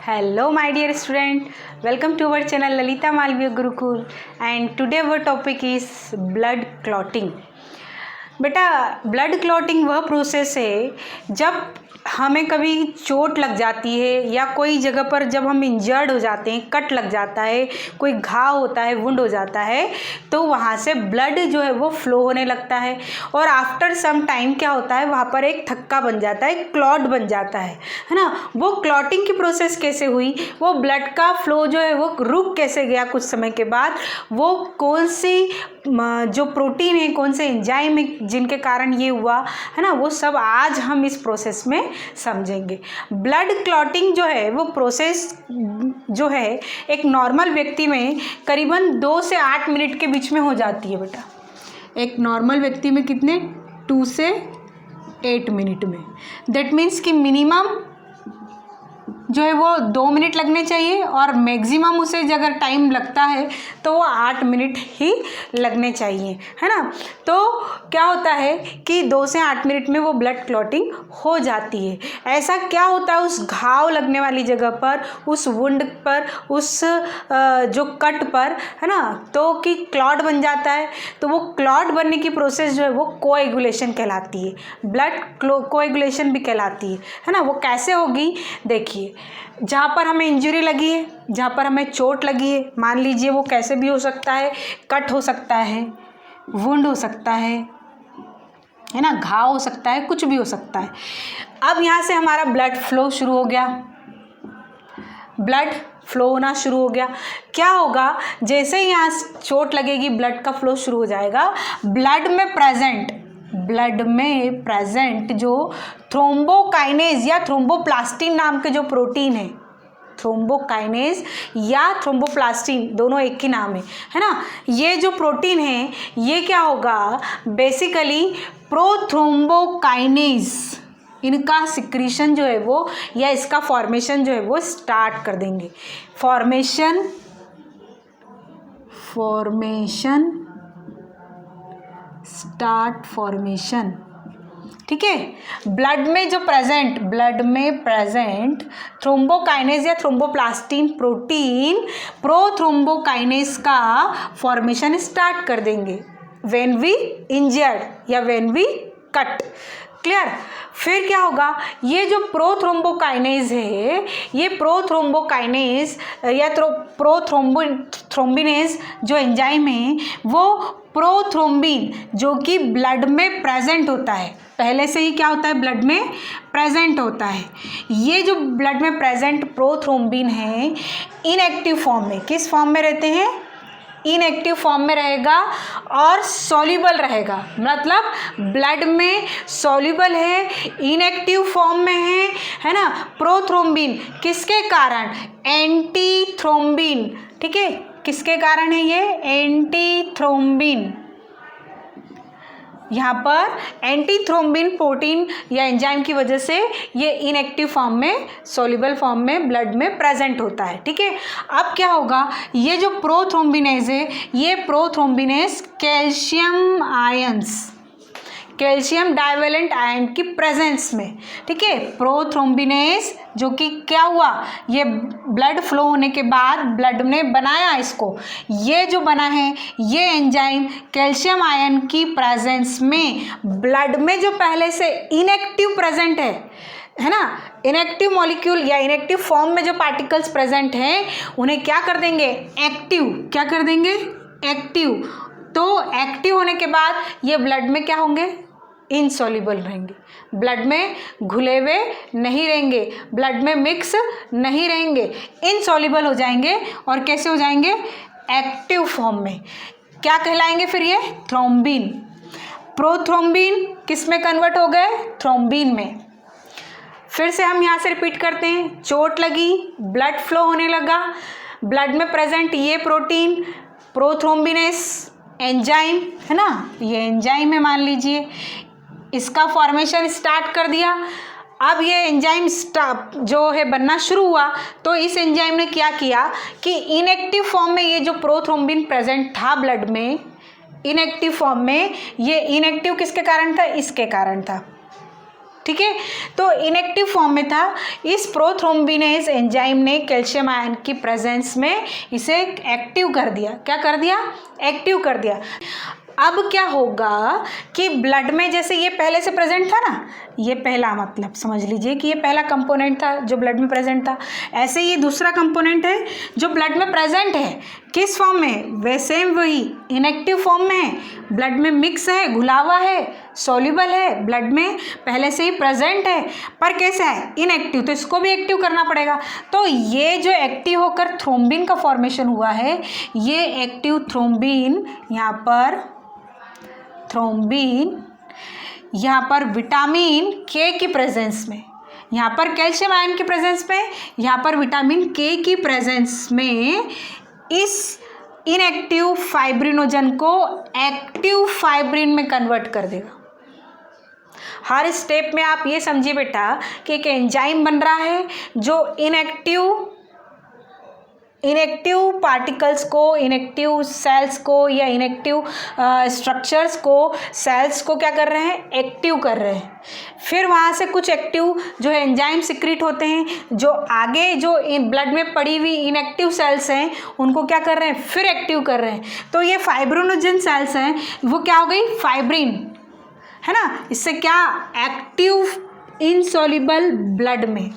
Hello my dear student, welcome to our channel Lalita Malviya Gurukul and today our topic is blood clotting. बेटा blood clotting वह process है जब हमें कभी चोट लग जाती है या कोई जगह पर जब हम इंजर्ड हो जाते हैं, कट लग जाता है, कोई घाव होता है, वुंड हो जाता है, तो वहाँ से ब्लड जो है वो फ्लो होने लगता है और आफ्टर सम टाइम क्या होता है वहाँ पर एक थक्का बन जाता है, क्लॉट बन जाता है ना। वो क्लॉटिंग की प्रोसेस कैसे हुई, वो ब्लड का फ्लो जो है वो रुक कैसे गया कुछ समय के बाद, वो कौन सी जो प्रोटीन है, कौन से एंजाइम है जिनके कारण ये हुआ है ना, वो सब आज हम इस प्रोसेस में समझेंगे। ब्लड क्लॉटिंग जो है वो प्रोसेस जो है एक नॉर्मल व्यक्ति में करीबन 2 से 8 मिनट के बीच में हो जाती है बेटा। एक नॉर्मल व्यक्ति में कितने 2 से 8 मिनट में। दैट मीन्स कि मिनिमम जो है वो 2 मिनट लगने चाहिए और मैक्सिमम उसे अगर टाइम लगता है तो वो 8 मिनट ही लगने चाहिए, है ना। तो क्या होता है कि 2 से 8 मिनट में वो ब्लड क्लॉटिंग हो जाती है। ऐसा क्या होता है उस घाव लगने वाली जगह पर, उस वुंड पर, उस जो कट पर, है ना, तो कि क्लॉट बन जाता है। तो वो क्लॉट बनने की प्रोसेस जो है वो कोएगुलेशन कहलाती है, ब्लड कोएगुलेशन भी कहलाती है ना। वो कैसे होगी देखिए, जहाँ पर हमें इंजरी लगी है, जहाँ पर हमें चोट लगी है, मान लीजिए वो कैसे भी हो सकता है, कट हो सकता है, वुंड हो सकता है ना, घाव हो सकता है, कुछ भी हो सकता है। अब यहाँ से हमारा ब्लड फ्लो शुरू हो गया, ब्लड फ्लो होना शुरू हो गया। क्या होगा, जैसे ही यहाँ चोट लगेगी ब्लड का फ्लो शुरू हो जाएगा। ब्लड में प्रेजेंट जो थ्रोम्बोकाइनेज या थ्रोम्बोप्लास्टिन नाम के जो प्रोटीन है, थ्रोम्बोकाइनेज या थ्रोम्बोप्लास्टिन दोनों एक ही नाम है ना। ये जो प्रोटीन है ये क्या होगा, बेसिकली प्रोथ्रोम्बोकाइनेज, इनका सिक्रीशन जो है वो या इसका फॉर्मेशन जो है वो स्टार्ट कर देंगे। फॉर्मेशन ठीक है। ब्लड में प्रेजेंट थ्रोम्बोकाइनेज या थ्रोम्बोप्लास्टिन प्रोटीन प्रोथ्रोम्बोकाइनेज का फॉर्मेशन स्टार्ट कर देंगे व्हेन वी इंजर्ड या व्हेन वी कट। क्लियर। फिर क्या होगा, ये जो प्रोथ्रोम्बोकाइनेज है, ये प्रोथ्रोम्बोकाइनेज या थ्रोम्बिनेज जो एंजाइम है वो प्रोथ्रोम्बिन जो कि ब्लड में प्रेजेंट होता है, पहले से ही क्या होता है ब्लड में प्रेजेंट होता है। ये जो ब्लड में प्रेजेंट प्रोथ्रोम्बिन है इनएक्टिव फॉर्म में, किस फॉर्म में रहते हैं, इनएक्टिव फॉर्म में रहेगा और सॉल्युबल रहेगा। मतलब ब्लड में सॉल्युबल है, इनएक्टिव फॉर्म में है ना। प्रोथ्रोम्बिन किसके कारण, एंटी थ्रोम्बिन, ठीक है, किसके कारण है ये, एंटी थ्रोम्बिन। यहाँ पर एंटी थ्रोम्बिन प्रोटीन या एंजाइम की वजह से ये इनएक्टिव फॉर्म में, सॉल्युबल फॉर्म में ब्लड में प्रेजेंट होता है, ठीक है। अब क्या होगा, ये जो प्रोथ्रोम्बिनेज है, ये प्रोथ्रोम्बिनेज कैल्शियम डाइवेलेंट आयन की प्रेजेंस में, ठीक है। प्रोथ्रोम्बिनेज जो कि क्या हुआ, ये ब्लड फ्लो होने के बाद ब्लड ने बनाया इसको, ये जो बना है ये एंजाइम कैल्शियम आयन की प्रेजेंस में ब्लड में जो पहले से इनएक्टिव प्रेजेंट है ना, इनएक्टिव मॉलिक्यूल या इनएक्टिव फॉर्म में जो पार्टिकल्स प्रेजेंट हैं उन्हें क्या कर देंगे, एक्टिव, क्या कर देंगे, एक्टिव। तो एक्टिव होने के बाद ये ब्लड में क्या होंगे, इनसॉल्युबल रहेंगे, ब्लड में घुले हुए नहीं रहेंगे, ब्लड में मिक्स नहीं रहेंगे, इनसॉल्युबल हो जाएंगे और कैसे हो जाएंगे, एक्टिव फॉर्म में। क्या कहलाएंगे फिर ये, थ्रोम्बिन। प्रोथ्रोम्बिन किस में कन्वर्ट हो गए, थ्रोम्बिन में। फिर से हम यहाँ से रिपीट करते हैं, चोट लगी, ब्लड फ्लो होने लगा, ब्लड में प्रेजेंट ये प्रोटीन प्रोथ्रोम्बिनेस एंजाइम है ना, ये एंजाइम है मान लीजिए, इसका फॉर्मेशन स्टार्ट कर दिया। अब ये एंजाइम जो है बनना शुरू हुआ, तो इस एंजाइम ने क्या किया कि इनएक्टिव फॉर्म में ये जो प्रोथ्रोम्बिन प्रेजेंट था ब्लड में, इनएक्टिव फॉर्म में, ये इनएक्टिव किसके कारण था, इसके कारण था, ठीक है। तो इनएक्टिव फॉर्म में था। इस प्रोथ्रोम्बिनेज एंजाइम ने कैल्शियम आयन की प्रेजेंस में इसे एक्टिव कर दिया। क्या कर दिया? एक्टिव कर दिया। अब क्या होगा कि ब्लड में जैसे ये पहले से प्रेजेंट था ना, ये पहला मतलब समझ लीजिए कि ये पहला कंपोनेंट था जो ब्लड में प्रेजेंट था, ऐसे ये दूसरा कंपोनेंट है जो ब्लड में प्रेजेंट है। किस फॉर्म में? वैसे वही इनएक्टिव फॉर्म में है, ब्लड में मिक्स है, घुला हुआ है, सॉल्युबल है, ब्लड में पहले से ही प्रेजेंट है, पर कैसा है? इनएक्टिव। तो इसको भी एक्टिव करना पड़ेगा। तो ये जो एक्टिव होकर थ्रोम्बिन का फॉर्मेशन हुआ है, ये एक्टिव थ्रोम्बिन यहाँ पर थ्रोम्बिन यहाँ पर विटामिन के की प्रेजेंस में, यहाँ पर कैल्शियम आयन की प्रेजेंस में, यहाँ पर विटामिन के की प्रेजेंस में इस इनएक्टिव फाइब्रिनोजन को एक्टिव फाइब्रिन में कन्वर्ट कर देगा। हर स्टेप में आप ये समझिए बेटा कि एक एंजाइम बन रहा है जो इनएक्टिव पार्टिकल्स को, इनएक्टिव सेल्स को या इनएक्टिव स्ट्रक्चर्स को, सेल्स को क्या कर रहे हैं? एक्टिव कर रहे हैं। फिर वहाँ से कुछ एक्टिव जो है एंजाइम सिक्रीट होते हैं, जो आगे जो इन ब्लड में पड़ी हुई इनएक्टिव सेल्स हैं उनको क्या कर रहे हैं? फिर एक्टिव कर रहे हैं। तो ये फाइब्रिनोजन सेल्स हैं, वो क्या हो गई? फाइब्रिन, है ना। इससे क्या? एक्टिव इनसॉल्युबल ब्लड में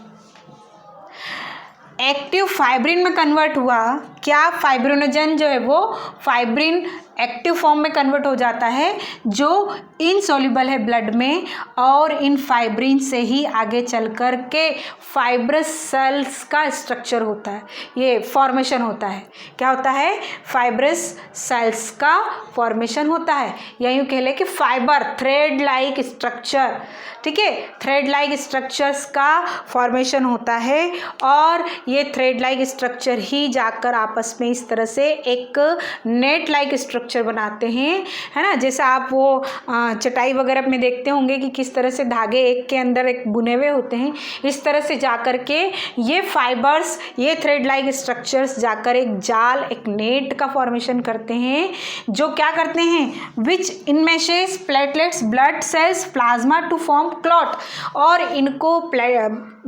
एक्टिव फाइब्रिन में कन्वर्ट हुआ। क्या? फाइब्रिनोजन जो है वो फाइब्रिन एक्टिव फॉर्म में कन्वर्ट हो जाता है जो इनसॉल्युबल है ब्लड में, और इन फाइब्रिन से ही आगे चल कर के फाइब्रस सेल्स का स्ट्रक्चर होता है, ये फॉर्मेशन होता है। क्या होता है? फाइब्रस सेल्स का फॉर्मेशन होता है, या यूँ कह ले कि फाइबर थ्रेड लाइक स्ट्रक्चर, ठीक है, थ्रेड लाइक स्ट्रक्चर्स का फॉर्मेशन होता है। और ये थ्रेड लाइक स्ट्रक्चर ही जाकर आपस में इस तरह से एक नेट लाइक स्ट्रक्चर बनाते हैं, है ना। जैसे आप वो चटाई वगैरह में देखते होंगे कि किस तरह से धागे एक के अंदर एक बुने हुए होते हैं, इस तरह से जाकर के ये फाइबर्स, ये थ्रेड लाइक स्ट्रक्चर्स जाकर एक जाल, एक नेट का फॉर्मेशन करते हैं, जो क्या करते हैं? Which enmeshes platelets blood cells plasma to form clot. और इनको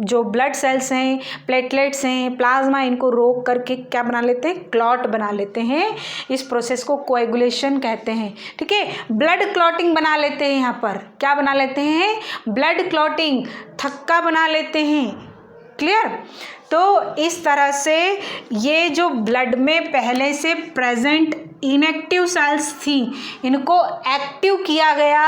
जो ब्लड सेल्स हैं, प्लेटलेट्स हैं, प्लाज्मा, इनको रोक करके क्या बना लेते हैं? क्लॉट बना लेते हैं। इस प्रोसेस को कोएगुलेशन कहते हैं, ठीक है। ब्लड क्लॉटिंग बना लेते हैं। यहाँ पर क्या बना लेते हैं? ब्लड क्लॉटिंग, थक्का बना लेते हैं। क्लियर? तो इस तरह से ये जो ब्लड में पहले से प्रेजेंट इनएक्टिव सेल्स थी, इनको एक्टिव किया गया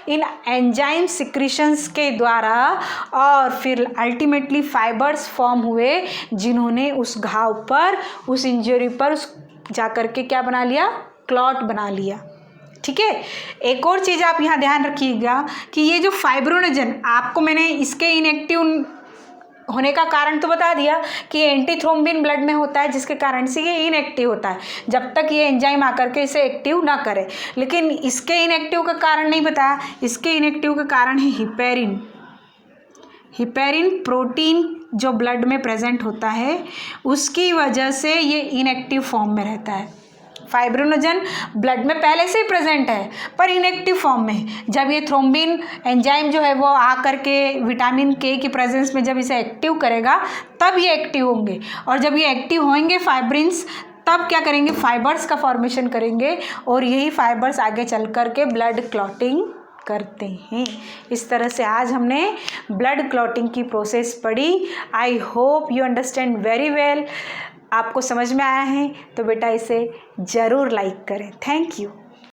इन एंजाइम सिक्रीशंस के द्वारा, और फिर अल्टीमेटली फाइबर्स फॉर्म हुए जिन्होंने उस घाव पर, उस इंजरी पर उस जाकर के क्या बना लिया? क्लॉट बना लिया, ठीक है। एक और चीज़ आप यहाँ ध्यान रखिएगा कि ये जो फाइब्रिनोजन, आपको मैंने इसके इनएक्टिव होने का कारण तो बता दिया कि एंटी थ्रोम्बिन ब्लड में होता है, जिसके कारण से ये इनएक्टिव होता है जब तक ये एंजाइम आकर के इसे एक्टिव ना करे। लेकिन इसके इनएक्टिव का कारण नहीं बताया। इसके इनएक्टिव का कारण है हिपेरिन। हिपेरिन प्रोटीन जो ब्लड में प्रेजेंट होता है, उसकी वजह से ये इनएक्टिव फॉर्म में रहता है। फाइब्रिनोजन ब्लड में पहले से ही प्रेजेंट है पर इनएक्टिव फॉर्म में। जब ये थ्रोम्बिन एंजाइम जो है वो आकर के विटामिन के की प्रेजेंस में जब इसे एक्टिव करेगा, तब ये एक्टिव होंगे। और जब ये एक्टिव होंगे फाइब्रिन्स, तब क्या करेंगे? फाइबर्स का फॉर्मेशन करेंगे, और यही फाइबर्स आगे चल कर के ब्लड क्लॉटिंग करते हैं। इस तरह से आज हमने ब्लड क्लॉटिंग की प्रोसेस पढ़ी। I hope you understand very well. आपको समझ में आया है तो बेटा इसे ज़रूर लाइक करें। Thank you.